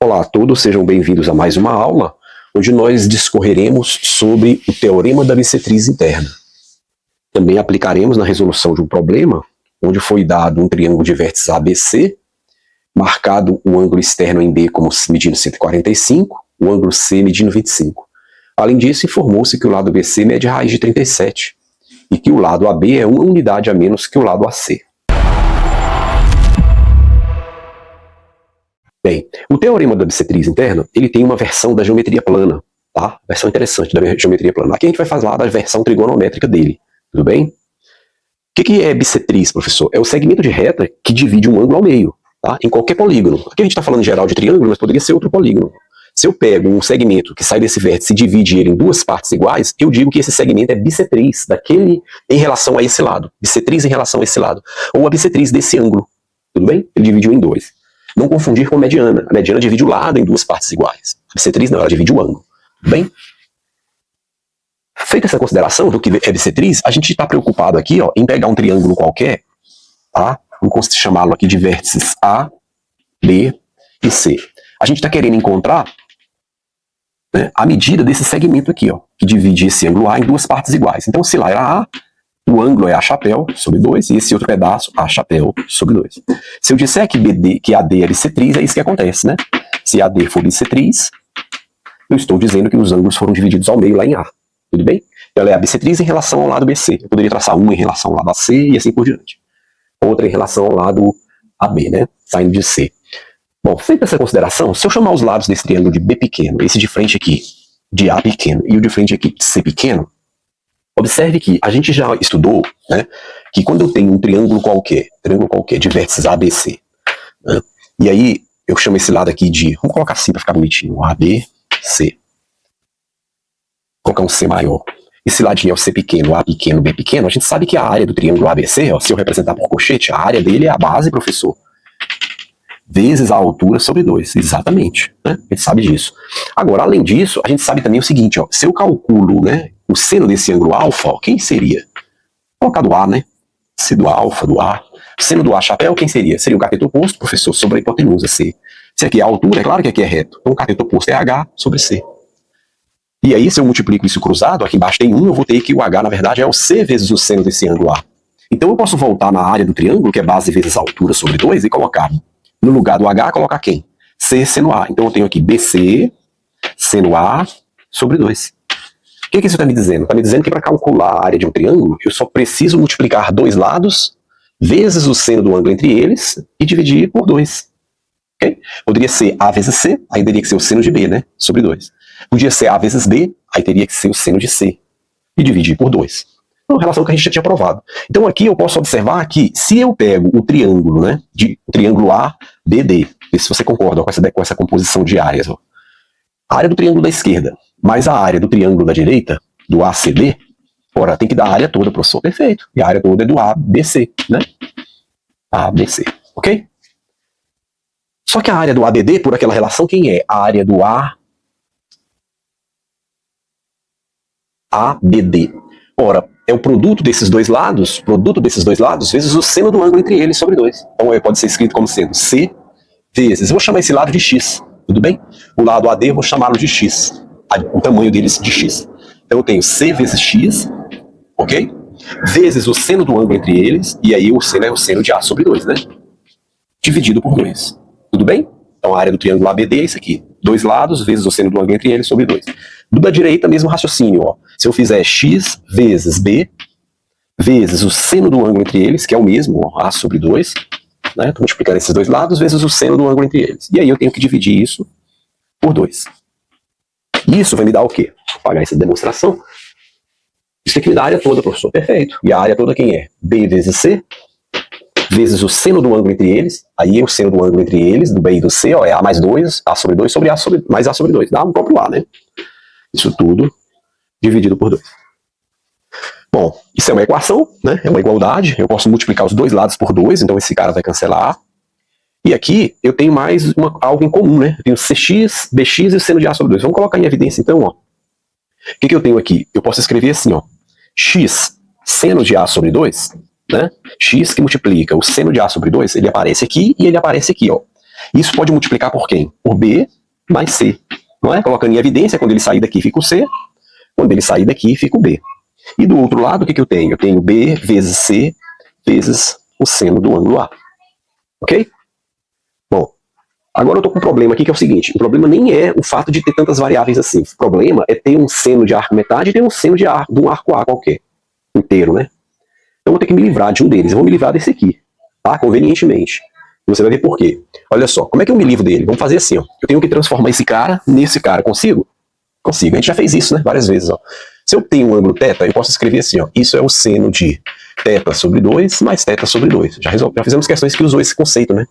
Olá a todos, sejam bem-vindos a mais uma aula, onde nós discorreremos sobre o teorema da bissetriz interna. Também aplicaremos na resolução de um problema, onde foi dado um triângulo de vértices ABC, marcado o ângulo externo em B como medindo 145, o ângulo C medindo 25. Além disso, informou-se que o lado BC mede raiz de 37, e que o lado AB é uma unidade a menos que o lado AC. Bem, o teorema da bissetriz interna, ele tem uma versão da geometria plana, tá? Versão interessante da geometria plana. Aqui a gente vai falar da versão trigonométrica dele, tudo bem? O que é bissetriz, professor? É o segmento de reta que divide um ângulo ao meio, tá? Em qualquer polígono. Aqui a gente está falando em geral de triângulo, mas poderia ser outro polígono. Se eu pego um segmento que sai desse vértice e divide ele em duas partes iguais, eu digo que esse segmento é bissetriz daquele em relação a esse lado. Bissetriz em relação a esse lado. Ou a bissetriz desse ângulo, tudo bem? Ele dividiu em dois. Não confundir com mediana. A mediana divide o lado em duas partes iguais. A bissetriz não, ela divide o ângulo. Bem, feita essa consideração do que é bissetriz, a gente está preocupado aqui em pegar um triângulo qualquer, tá? Vamos chamá-lo aqui de vértices A, B e C. A gente está querendo encontrar, né, a medida desse segmento aqui, que divide esse ângulo A em duas partes iguais. Então, se lá era A, o ângulo é A chapéu sobre 2, e esse outro pedaço, A chapéu sobre 2. Se eu disser que AD é bissetriz, é isso que acontece, né? Se AD for bissetriz, eu estou dizendo que os ângulos foram divididos ao meio lá em A. Tudo bem? Ela é a bissetriz em relação ao lado BC. Eu poderia traçar uma em relação ao lado AC e assim por diante. Outra em relação ao lado AB, né? Saindo de C. Bom, feita essa consideração, se eu chamar os lados desse triângulo de B pequeno, esse de frente aqui de A pequeno e o de frente aqui de C pequeno, observe que a gente já estudou, né, que quando eu tenho um triângulo qualquer de vértices ABC, né, e aí eu chamo esse lado aqui de, vamos colocar assim para ficar bonitinho, ABC. Vou colocar um C maior. Esse ladinho é o C pequeno, A pequeno, B pequeno. A gente sabe que a área do triângulo ABC, se eu representar por colchete, a área dele é a base, professor, vezes a altura sobre 2. Exatamente, né? A gente sabe disso. Agora, além disso, a gente sabe também o seguinte, se eu calculo, né, o seno desse ângulo alfa, quem seria? Vou colocar do A, né? Se do alfa, do A. O seno do A chapéu, quem seria? Seria o cateto oposto, professor, sobre a hipotenusa C. Se aqui é a altura, é claro que aqui é reto. Então o cateto oposto é H sobre C. E aí, se eu multiplico isso cruzado, aqui embaixo tem 1, eu vou ter que o H, na verdade, é o C vezes o seno desse ângulo A. Então eu posso voltar na área do triângulo, que é base vezes a altura sobre 2, e colocar, no lugar do H, colocar quem? C seno A. Então eu tenho aqui BC seno A sobre 2. O que isso está me dizendo? Está me dizendo que para calcular a área de um triângulo, eu só preciso multiplicar dois lados vezes o seno do ângulo entre eles e dividir por 2. Okay? Poderia ser A vezes C, aí teria que ser o seno de B, né? Sobre 2. Podia ser A vezes B, aí teria que ser o seno de C. E dividir por 2. É uma relação que a gente já tinha provado. Então aqui eu posso observar que se eu pego o triângulo, né? O triângulo ABD, vê se você concorda com essa composição de áreas. A área do triângulo da esquerda mais a área do triângulo da direita, do ACD, ora, tem que dar a área toda, professor. Perfeito. E a área toda é do ABC, né? ABC, ok? Só que a área do ABD, por aquela relação, quem é? A área do ABD. Ora, é o produto desses dois lados, vezes o seno do ângulo entre eles sobre 2. Então, pode ser escrito como sendo C vezes, eu vou chamar esse lado de X, tudo bem? O lado AD eu vou chamá-lo de X. O tamanho deles de X. Então eu tenho C vezes X, ok? Vezes o seno do ângulo entre eles, e aí o seno é o seno de A sobre 2, né? Dividido por 2. Tudo bem? Então a área do triângulo ABD é isso aqui. Dois lados vezes o seno do ângulo entre eles sobre 2. Do da direita, mesmo raciocínio, Se eu fizer X vezes B, vezes o seno do ângulo entre eles, que é o mesmo, A sobre 2, né? Estou multiplicando esses dois lados vezes o seno do ângulo entre eles. E aí eu tenho que dividir isso por 2. Isso vai me dar o quê? Vou apagar essa demonstração. Isso aqui me dá a área toda, professor. Perfeito. E a área toda quem é? B vezes C, vezes o seno do ângulo entre eles. Aí o seno do ângulo entre eles, do B e do C, é A mais 2, A sobre 2 sobre A sobre, mais A sobre 2. Dá um próprio A, né? Isso tudo dividido por 2. Bom, isso é uma equação, né? É uma igualdade. Eu posso multiplicar os dois lados por 2, então esse cara vai cancelar. E aqui eu tenho mais algo em comum, né? Eu tenho CX, BX e o seno de A sobre 2. Vamos colocar em evidência então, O que eu tenho aqui? Eu posso escrever assim, X seno de A sobre 2, né? X que multiplica o seno de A sobre 2, ele aparece aqui e ele aparece aqui, Isso pode multiplicar por quem? Por B mais C. Não é? Colocando em evidência, quando ele sair daqui fica o C, quando ele sair daqui fica o B. E do outro lado, o que eu tenho? Eu tenho B vezes C vezes o seno do ângulo A. Ok? Bom, agora eu estou com um problema aqui que é o seguinte, o problema nem é o fato de ter tantas variáveis assim, o problema é ter um seno de arco metade e ter um seno de um arco A qualquer, inteiro, né? Então eu vou ter que me livrar de um deles, eu vou me livrar desse aqui, tá? Convenientemente. Você vai ver por quê. Olha só, como é que eu me livro dele? Vamos fazer assim, ó. Eu tenho que transformar esse cara nesse cara, consigo? Consigo, a gente já fez isso, né? Várias vezes, ó. Se eu tenho um ângulo θ, eu posso escrever assim, ó. Isso é o seno de θ sobre 2 mais θ sobre 2. Já fizemos questões que usou esse conceito, né?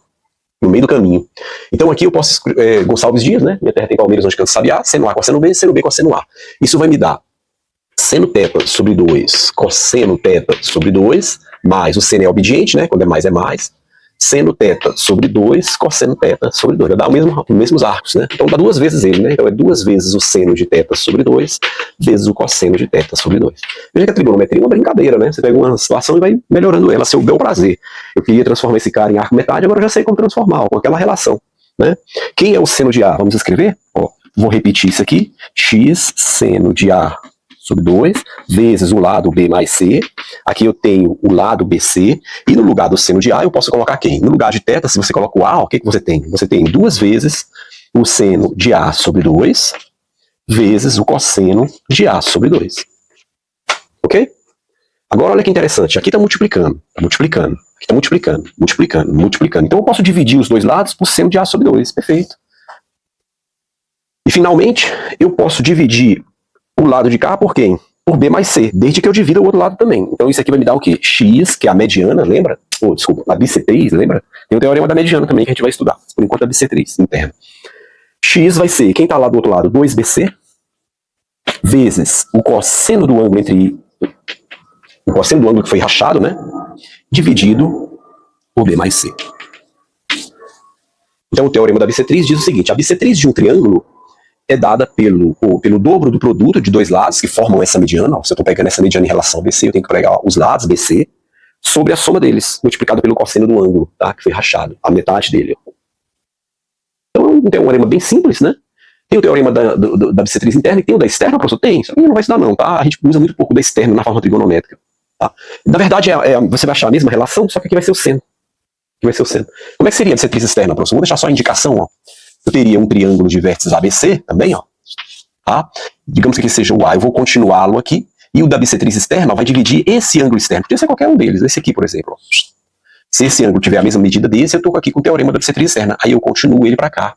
No meio do caminho. Então aqui eu posso, Gonçalves Dias, né? Minha terra tem palmeiras onde canta sabiá, seno A com seno B com seno A. Isso vai me dar seno θ sobre 2, cosseno θ sobre 2, mais o seno é obediente, né? Quando é mais, seno θ sobre 2, cosseno θ sobre 2. Vai dar os mesmos arcos, né? Então dá duas vezes ele, né? Então é duas vezes o seno de θ sobre 2, vezes o cosseno de θ sobre 2. Veja que a trigonometria é uma brincadeira, né? Você pega uma situação e vai melhorando ela, a seu bel prazer. Eu queria transformar esse cara em arco metade, agora eu já sei como transformar, ó, com aquela relação, né? Quem é o seno de A? Vamos escrever? Ó, vou repetir isso aqui. X seno de A sobre 2, vezes o lado B mais C. Aqui eu tenho o lado BC, e no lugar do seno de A eu posso colocar quem? No lugar de θ, se você coloca o A, o que você tem? Você tem duas vezes o seno de A sobre 2, vezes o cosseno de A sobre 2. Ok? Agora olha que interessante, aqui está multiplicando, aqui está multiplicando. Então eu posso dividir os dois lados por seno de A sobre 2, perfeito. E finalmente, eu posso dividir o lado de cá por quem? Por B mais C, desde que eu divida o outro lado também. Então isso aqui vai me dar o quê? X, que é a mediana, lembra? Desculpa, a bissetriz, lembra? Tem o teorema da mediana também que a gente vai estudar. Por enquanto a bissetriz interna. X vai ser, quem está lá do outro lado? 2BC, vezes o cosseno do ângulo o cosseno do ângulo que foi rachado, né? Dividido por B mais C. Então o teorema da bissetriz diz o seguinte, a bissetriz de um triângulo é dada pelo dobro do produto de dois lados que formam essa mediana. Ó, se eu estou pegando essa mediana em relação ao BC, eu tenho que pegar os lados BC sobre a soma deles, multiplicado pelo cosseno do ângulo, tá? Que foi rachado, a metade dele. Ó. Então é um teorema bem simples, né? Tem o teorema da bissetriz interna e tem o da externa, professor? Tem, isso não vai estudar não, tá? A gente usa muito pouco da externa na forma trigonométrica. Tá? Na verdade, você vai achar a mesma relação, só que aqui vai ser o seno. Aqui vai ser o seno. Como é que seria a bissetriz externa, professor? Vou deixar só a indicação, ó. Eu teria um triângulo de vértices ABC também, ó. Tá? Digamos que aqui seja o A, eu vou continuá-lo aqui, e o da bissetriz externa vai dividir esse ângulo externo. Podia ser qualquer um deles, esse aqui, por exemplo. Ó. Se esse ângulo tiver a mesma medida desse, eu estou aqui com o teorema da bissetriz externa. Aí eu continuo ele para cá.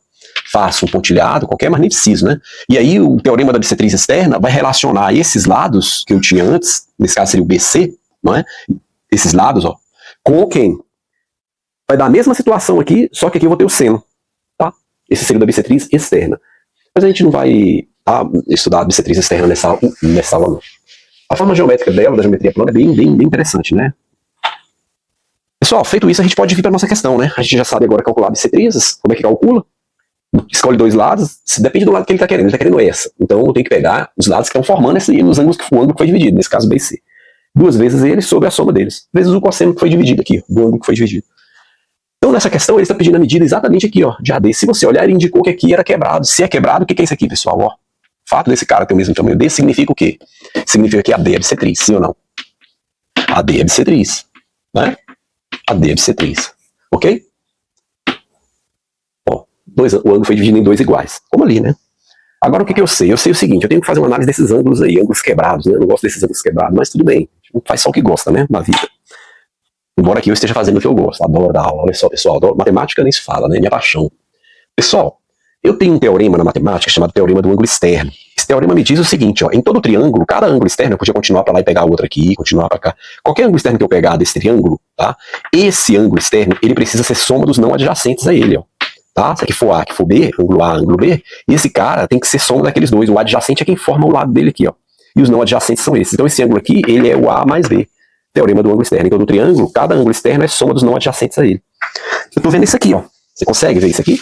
Faço um pontilhado, qualquer, mas nem preciso, né? E aí o teorema da bissetriz externa vai relacionar esses lados que eu tinha antes, nesse caso seria o BC, não é? Esses lados, ó, com quem? Vai dar a mesma situação aqui, só que aqui eu vou ter o seno. Esse seria da bissetriz externa. Mas a gente não vai estudar a bissetriz externa nessa aula, não. A forma geométrica dela, da geometria plana, é bem interessante, né? Pessoal, feito isso, a gente pode vir para a nossa questão, né? A gente já sabe agora calcular bissetrizes, como é que calcula. Escolhe dois lados, depende do lado que ele está querendo. Ele está querendo essa. Então eu tenho que pegar os lados que estão formando os ângulos o ângulo que foi dividido, nesse caso BC. Duas vezes ele sobre a soma deles. Vezes o cosseno que foi dividido aqui, do ângulo que foi dividido. Então, nessa questão, ele está pedindo a medida exatamente aqui, ó, de AD. Se você olhar, ele indicou que aqui era quebrado. Se é quebrado, o que é isso aqui, pessoal? Ó, o fato desse cara ter o mesmo tamanho D significa o quê? Significa que AD é bissetriz, sim ou não? AD é bissetriz, né? AD é bissetriz, ok? Ó, o ângulo foi dividido em dois iguais, como ali, né? Agora, o que eu sei? Eu sei o seguinte, eu tenho que fazer uma análise desses ângulos aí, ângulos quebrados, né? Eu não gosto desses ângulos quebrados, mas tudo bem. A gente faz só o que gosta, né, na vida. Embora aqui eu esteja fazendo o que eu gosto, adoro dar aula. Olha só, pessoal, adoro, matemática nem se fala, né? Minha paixão. Pessoal, eu tenho um teorema na matemática chamado teorema do ângulo externo. Esse teorema me diz o seguinte, ó, em todo triângulo, cada ângulo externo, eu podia continuar para lá e pegar outro aqui, continuar para cá. Qualquer ângulo externo que eu pegar desse triângulo, tá? Esse ângulo externo, ele precisa ser soma dos não adjacentes a ele, ó. Tá? Se aqui for A, aqui for B, ângulo A, ângulo B, e esse cara tem que ser soma daqueles dois. O adjacente é quem forma o lado dele aqui, ó. E os não adjacentes são esses. Então esse ângulo aqui, ele é o A mais B. Teorema do ângulo externo. Então, do triângulo, cada ângulo externo é soma dos não adjacentes a ele. Eu estou vendo isso aqui, ó. Você consegue ver isso aqui?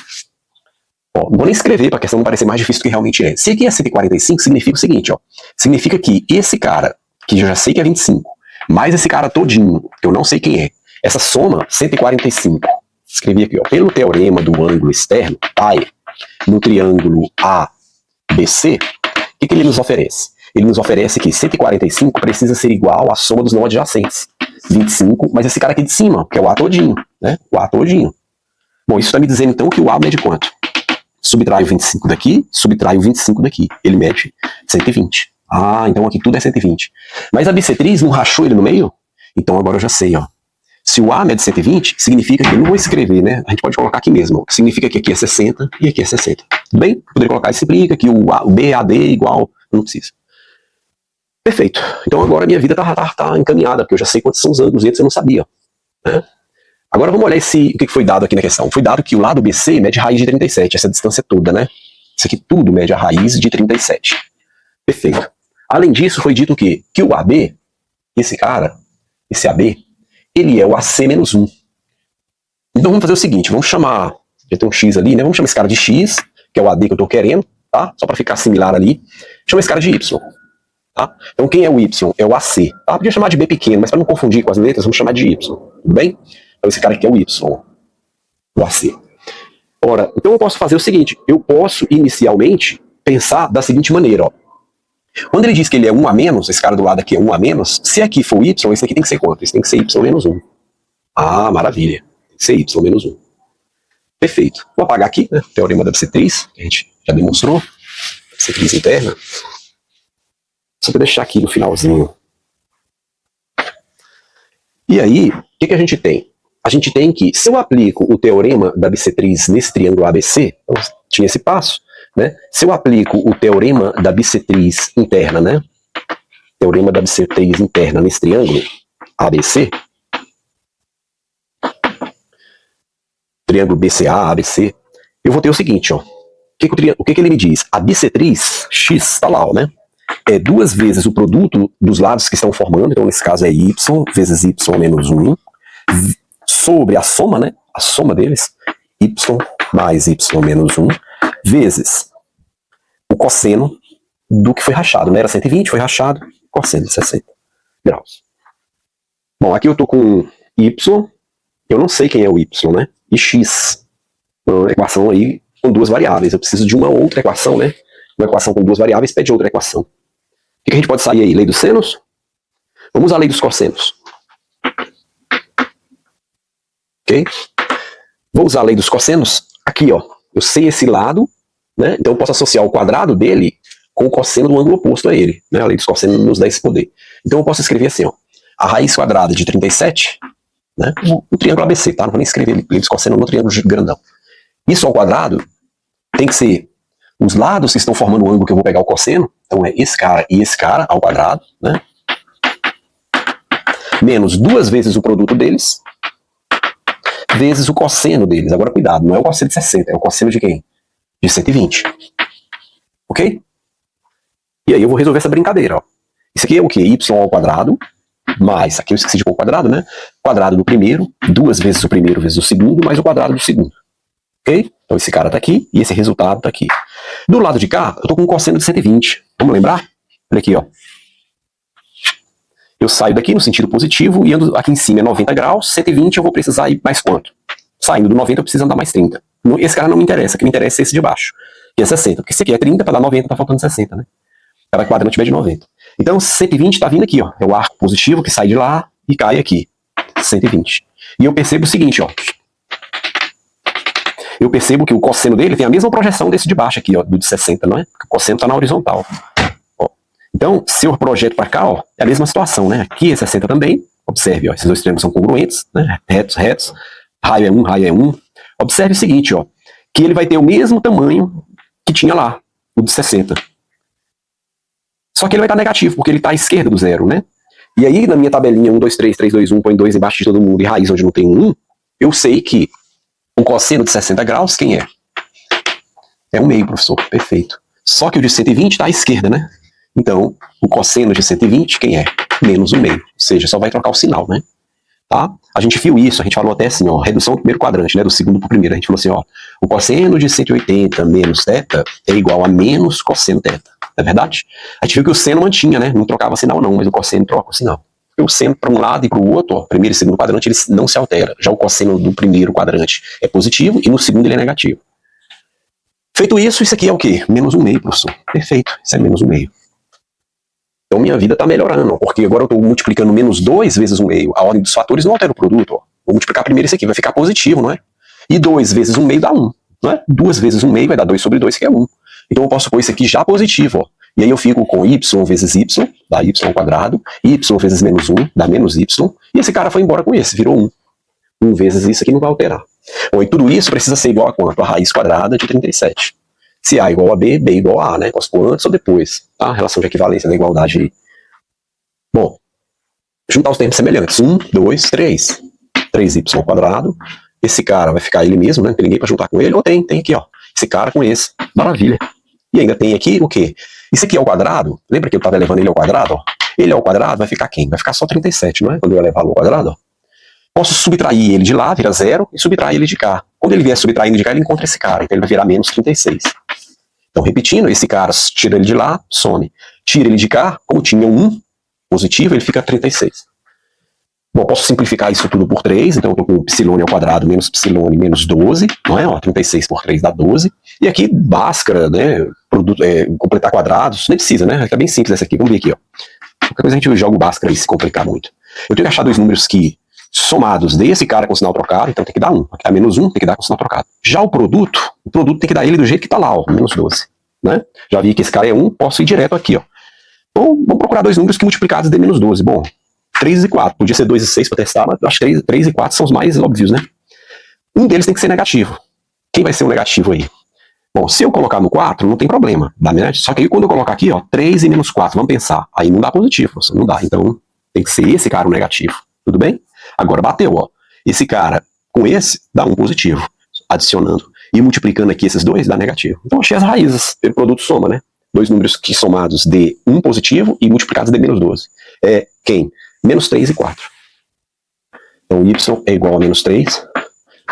Ó, não vou nem escrever para a questão não parecer mais difícil do que realmente é. Se aqui é 145, significa o seguinte, ó. Significa que esse cara, que eu já sei que é 25, mais esse cara todinho, que eu não sei quem é, essa soma, 145, escrevi aqui, ó, pelo teorema do ângulo externo, pai, no triângulo ABC, o que ele nos oferece? Ele nos oferece que 145 precisa ser igual à soma dos não adjacentes. 25, mas esse cara aqui de cima, que é o A todinho, né? O A todinho. Bom, isso está me dizendo então que o A mede quanto? Subtrai o 25 daqui, subtrai o 25 daqui. Ele mede 120. Ah, então aqui tudo é 120. Mas a bissetriz não rachou ele no meio? Então agora eu já sei, ó. Se o A mede 120, significa que eu não vou escrever, né? A gente pode colocar aqui mesmo. Significa que aqui é 60 e aqui é 60. Tudo bem? Poderia colocar esse implica que o BAD é igual. Não precisa. Perfeito. Então agora a minha vida tá encaminhada, porque eu já sei quantos são os ângulos e antes eu não sabia. Né? Agora vamos olhar o que foi dado aqui na questão. Foi dado que o lado BC mede a raiz de 37, essa distância toda, né? Isso aqui tudo mede a raiz de 37. Perfeito. Além disso, foi dito o quê? Que o AB, esse cara, esse AB, ele é o AC menos 1. Então vamos fazer o seguinte, vamos chamar, já tem um X ali, né? Vamos chamar esse cara de X, que é o AD que eu tô querendo, tá? Só para ficar similar ali. Chama esse cara de Y. Tá? Então quem é o Y? É o AC. Tá? Podia chamar de B pequeno, mas para não confundir com as letras, vamos chamar de Y. Tudo bem? Então esse cara aqui é o Y, o AC. Ora, então eu posso fazer o seguinte, eu posso inicialmente pensar da seguinte maneira, ó. Quando ele diz que ele é 1 a menos, esse cara do lado aqui é 1 a menos, se aqui for Y, esse aqui tem que ser quanto? Esse tem que ser Y menos 1. Ah, maravilha. Tem que ser Y menos 1. Perfeito. Vou apagar aqui, né? Teorema da bissetriz, que a gente já demonstrou. Bissetriz interna. Só para deixar aqui no finalzinho. E aí, o que a gente tem? A gente tem que, se eu aplico o teorema da bissetriz nesse triângulo ABC, então, tinha esse passo, né? Se eu aplico o teorema da bissetriz interna, né? Teorema da bissetriz interna nesse triângulo ABC, triângulo BCA, ABC, eu vou ter o seguinte, ó. O que ele me diz? A bissetriz X, está lá, ó, né? É 2 vezes o produto dos lados que estão formando, então nesse caso é Y vezes Y menos 1, sobre a soma, né? A soma deles, Y mais Y menos 1, vezes o cosseno do que foi rachado, né? Era 120, foi rachado, cosseno de 60 graus. Bom, aqui eu tô com Y, eu não sei quem é o Y, né? E X, uma equação aí com 2 variáveis, eu preciso de uma outra equação, né? Uma equação com 2 variáveis pede outra equação. O que a gente pode sair aí? Lei dos senos? Vamos usar a lei dos cossenos. Ok? Vou usar a lei dos cossenos. Aqui, ó. Eu sei esse lado, né? Então eu posso associar o quadrado dele com o cosseno do ângulo oposto a ele. Né? A lei dos cossenos nos dá esse poder. Então eu posso escrever assim, ó. A raiz quadrada de 37, né? No triângulo ABC, tá? Não vou nem escrever lei dos cossenos no triângulo grandão. Isso ao quadrado tem que ser os lados que estão formando o ângulo que eu vou pegar o cosseno, então é esse cara e esse cara ao quadrado, né? Menos 2 vezes o produto deles, vezes o cosseno deles. Agora cuidado, não é o cosseno de 60, é o cosseno de quem? De 120. Ok? E aí eu vou resolver essa brincadeira, ó. Isso aqui é o quê? Y ao quadrado, mais, aqui eu esqueci de pôr o quadrado, né? Quadrado do primeiro, 2 vezes o primeiro vezes o segundo, mais o quadrado do segundo. Ok? Então esse cara tá aqui e esse resultado tá aqui. Do lado de cá, eu tô com um cosseno de 120. Vamos lembrar? Olha aqui, ó. Eu saio daqui no sentido positivo e ando aqui em cima é 90 graus, 120 eu vou precisar ir mais quanto? Saindo do 90 eu preciso andar mais 30. Esse cara não me interessa, o que me interessa é esse de baixo, que é 60. Porque esse aqui é 30, para dar 90 tá faltando 60, né? Cada quadrante mede 90. Então 120 tá vindo aqui, ó. É o arco positivo que sai de lá e cai aqui. 120. E eu percebo o seguinte, ó. Eu percebo que o cosseno dele tem a mesma projeção desse de baixo aqui, ó, do de 60, não é? Porque o cosseno está na horizontal. Ó. Então, se eu projeto para cá, ó, é a mesma situação, né? Aqui é 60 também. Observe, ó, esses dois triângulos são congruentes, né? Retos, retos. Raio é 1, raio é 1. Observe o seguinte, ó, que ele vai ter o mesmo tamanho que tinha lá, o de 60. Só que ele vai estar negativo, porque ele está à esquerda do zero, né? E aí, na minha tabelinha 1, 2, 3, 3, 2, 1, põe 2 embaixo de todo mundo e raiz onde não tem 1, eu sei que o cosseno de 60 graus, quem é? É 1/2, professor. Perfeito. Só que o de 120 está à esquerda, né? Então, o cosseno de 120, quem é? Menos 1/2. Ou seja, só vai trocar o sinal, né? Tá? A gente viu isso, a gente falou até assim, ó, redução do primeiro quadrante, né? Do segundo para o primeiro. A gente falou assim, ó, o cosseno de 180 menos θ é igual a menos cosseno θ. Não é verdade? A gente viu que o seno mantinha, né? Não trocava sinal não, mas o cosseno troca o sinal. O seno para um lado e para o outro, ó, primeiro e segundo quadrante, ele não se altera. Já o cosseno do primeiro quadrante é positivo e no segundo ele é negativo. Feito isso, isso aqui é o quê? Menos 1/2, professor. Perfeito, isso é menos 1/2. Então minha vida está melhorando, porque agora eu estou multiplicando menos 2 vezes 1/2. A ordem dos fatores não altera o produto. Ó. Vou multiplicar primeiro isso aqui, vai ficar positivo, não é? E 2 vezes 1/2 dá 1. Não é? 2 vezes 1/2 vai dar 2 sobre 2, que é 1. Então eu posso pôr isso aqui já positivo. Ó. E aí eu fico com y vezes y, dá y ao quadrado, y vezes menos 1, dá menos y, e esse cara foi embora com esse, virou 1. 1 vezes isso aqui não vai alterar. Bom, e tudo isso precisa ser igual a quanto? A raiz quadrada de 37. Se A igual a B, B igual a A, né? Posso pôr antes ou depois, tá? Relação de equivalência da igualdade aí. Bom, juntar os termos semelhantes. 1, 2, 3. 3y ao quadrado. Esse cara vai ficar ele mesmo, né? Não tem ninguém para juntar com ele. Ou tem aqui, ó. Esse cara com esse. Maravilha. E ainda tem aqui o quê? Isso aqui ao quadrado. Lembra que eu estava levando ele ao quadrado? Ó? Ele ao quadrado vai ficar quem? Vai ficar só 37, não é? Quando eu levar ao quadrado, ó. Posso subtrair ele de lá, vira 0, e subtrair ele de cá. Quando ele vier subtraindo de cá, ele encontra esse cara. Então ele vai virar menos 36. Então, repetindo, esse cara tira ele de lá, some. Tira ele de cá, como tinha 1 positivo, ele fica 36. Bom, posso simplificar isso tudo por 3, então eu estou com π ao quadrado menos π menos 12, não é? Ó, 36 por 3 dá 12. E aqui, Bhaskara, né? Completar quadrados, nem precisa, né? É bem simples essa aqui. Vamos ver aqui, ó. Qualquer coisa a gente joga o Bhaskara aí se complicar muito. Eu tenho que achar dois números que somados desse cara com sinal trocado, então tem que dar 1. Aqui dá menos 1, tem que dar com sinal trocado. Já o produto tem que dar ele do jeito que tá lá, ó, menos 12. Né? Já vi que esse cara é 1, posso ir direto aqui, ó. Então, vamos procurar dois números que multiplicados dê menos 12. Bom, 3 e 4. Podia ser 2 e 6 para testar, mas eu acho que 3 e 4 são os mais óbvios, né? Um deles tem que ser negativo. Quem vai ser o negativo aí? Bom, se eu colocar no 4, não tem problema. Dá, né? Só que aí quando eu colocar aqui, ó, 3 e menos 4, vamos pensar. Aí não dá positivo, não dá. Então, tem que ser esse cara o negativo. Tudo bem? Agora bateu, ó. Esse cara com esse dá um positivo, adicionando. E multiplicando aqui esses dois dá negativo. Então achei as raízes pelo produto soma, né? Dois números que somados dê 1 positivo e multiplicados dê menos 12. É quem? Menos 3 e 4. Então y é igual a menos 3,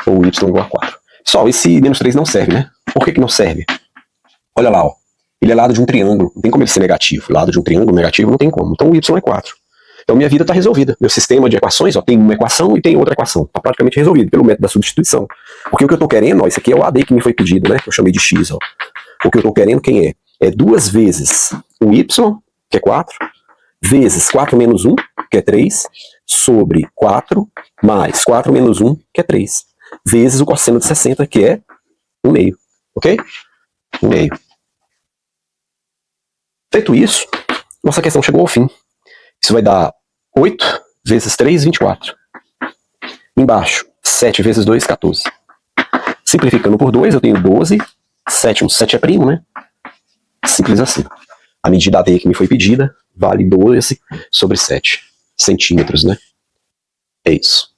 ou y é igual a 4. Só esse menos 3 não serve, né? Por que não serve? Olha lá, ó. Ele é lado de um triângulo. Não tem como ele ser negativo. Lado de um triângulo negativo não tem como. Então o y é 4. Então minha vida está resolvida. Meu sistema de equações, ó, tem uma equação e tem outra equação. Está praticamente resolvido pelo método da substituição. Porque o que eu estou querendo, ó, isso aqui é o AD que me foi pedido, né? Que eu chamei de x. Ó. O que eu estou querendo, quem é? É 2 vezes o y, que é 4, vezes 4 menos 1, que é 3, sobre 4, mais 4 menos 1, que é 3, vezes o cosseno de 60, que é 1/2. Ok? 1/2. Feito isso, nossa questão chegou ao fim. Isso vai dar 8 vezes 3, 24. Embaixo, 7 vezes 2, 14. Simplificando por 2, eu tenho 12. 7 é primo, né? Simples assim. A medida AD que me foi pedida vale 12 sobre 7 centímetros, né? É isso.